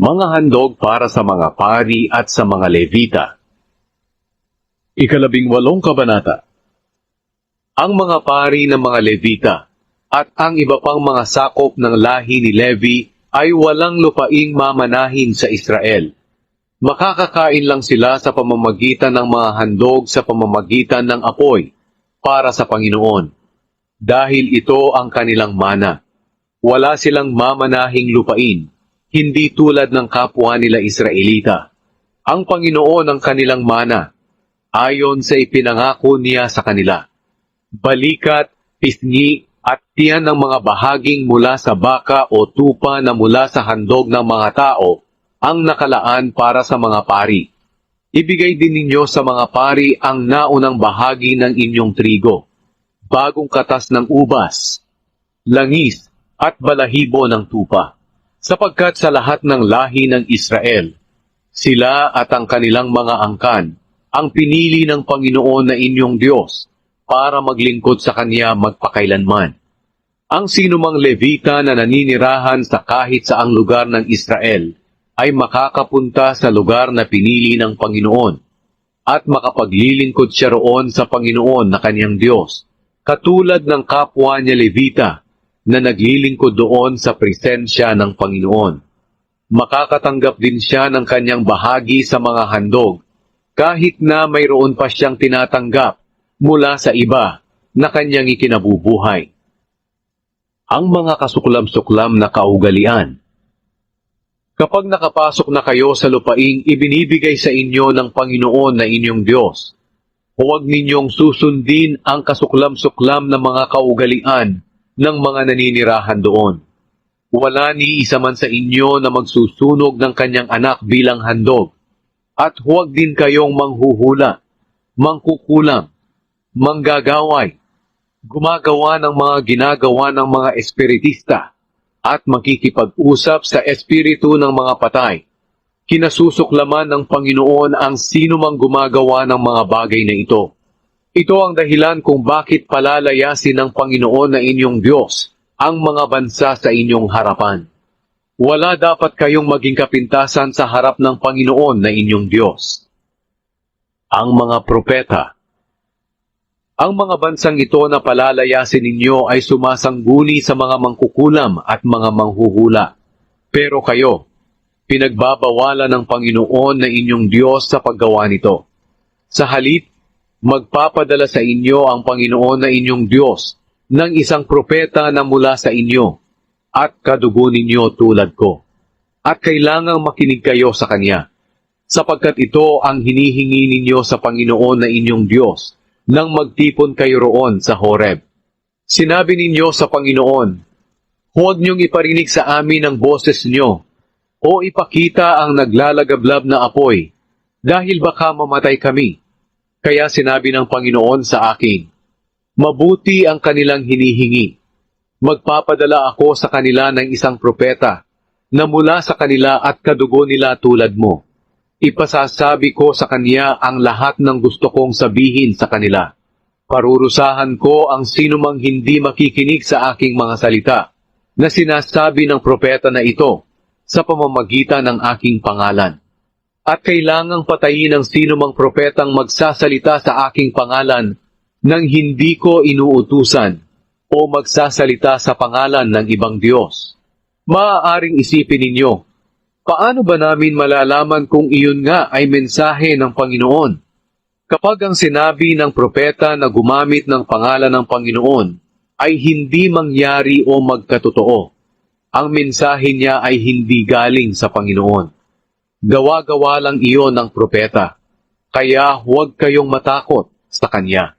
Mga handog para sa mga pari at sa mga Levita. 18 kabanata. Ang mga pari ng mga Levita at ang iba pang mga sakop ng lahi ni Levi ay walang lupaing mamanahin sa Israel. Makakakain lang sila sa pamamagitan ng mga handog sa pamamagitan ng apoy para sa Panginoon. Dahil ito ang kanilang mana. Wala silang mamanahing lupain, hindi tulad ng kapwa nila Israelita. Ang Panginoon ang kanilang mana, ayon sa ipinangako niya sa kanila. Balikat, pisngi, at tiyan ng mga bahaging mula sa baka o tupa na mula sa handog ng mga tao, ang nakalaan para sa mga pari. Ibigay din ninyo sa mga pari ang naunang bahagi ng inyong trigo, bagong katas ng ubas, langis, at balahibo ng tupa, sapagkat sa lahat ng lahi ng Israel, sila at ang kanilang mga angkan, ang pinili ng Panginoon na inyong Diyos, para maglingkod sa Kanya magpakailanman. Ang sinumang Levita na naninirahan sa kahit saang lugar ng Israel, ay makakapunta sa lugar na pinili ng Panginoon, at makapaglilingkod siya roon sa Panginoon na Kanyang Diyos, katulad ng kapwa niya Levita, na naglilingkod doon sa presensya ng Panginoon. Makakatanggap din siya ng kanyang bahagi sa mga handog, kahit na mayroon pa siyang tinatanggap mula sa iba na kanyang ikinabubuhay. Ang mga kasuklam-suklam na kaugalian. Kapag nakapasok na kayo sa lupaing ibinibigay sa inyo ng Panginoon na inyong Diyos, huwag ninyong susundin ang kasuklam-suklam na mga kaugalian ng mga naninirahan doon. Wala ni isa man sa inyo na magsusunog ng kanyang anak bilang handog, at huwag din kayong manghuhula, mangkukulam, manggagaway, gumagawa ng mga ginagawa ng mga espiritista, at makikipag-usap sa espiritu ng mga patay. Kinasusuklaman ng Panginoon ang sino mang gumagawa ng mga bagay na ito. Ito ang dahilan kung bakit palalayasin ng Panginoon na inyong Diyos ang mga bansa sa inyong harapan. Wala dapat kayong maging kapintasan sa harap ng Panginoon na inyong Diyos. Ang mga propeta. Ang mga bansang ito na palalayasin ninyo ay sumasangguni sa mga mangkukulam at mga manghuhula. Pero kayo, pinagbabawalan ng Panginoon na inyong Diyos sa paggawa nito. Sa halip, magpapadala sa inyo ang Panginoon na inyong Diyos ng isang propeta na mula sa inyo at kadugo ninyo tulad ko. At kailangang makinig kayo sa Kanya, sapagkat ito ang hinihingi ninyo sa Panginoon na inyong Diyos nang magtipon kayo roon sa Horeb. Sinabi ninyo sa Panginoon, huwag niyong iparinig sa amin ang boses niyo o ipakita ang naglalagablab na apoy, dahil baka mamatay kami. Kaya sinabi ng Panginoon sa akin, mabuti ang kanilang hinihingi. Magpapadala ako sa kanila ng isang propeta na mula sa kanila at kadugo nila tulad mo. Ipasasabi ko sa kanya ang lahat ng gusto kong sabihin sa kanila. Parurusahan ko ang sinumang hindi makikinig sa aking mga salita na sinasabi ng propeta na ito sa pamamagitan ng aking pangalan. At kailangang patayin ang sinumang propetang magsasalita sa aking pangalan nang hindi ko inuutusan o magsasalita sa pangalan ng ibang Diyos. Maaaring isipin ninyo, paano ba namin malalaman kung iyon nga ay mensahe ng Panginoon? Kapag ang sinabi ng propeta na gumamit ng pangalan ng Panginoon ay hindi mangyari o magkatotoo, ang mensahe niya ay hindi galing sa Panginoon. Gawa-gawa lang iyon ng propeta, kaya huwag kayong matakot sa kanya.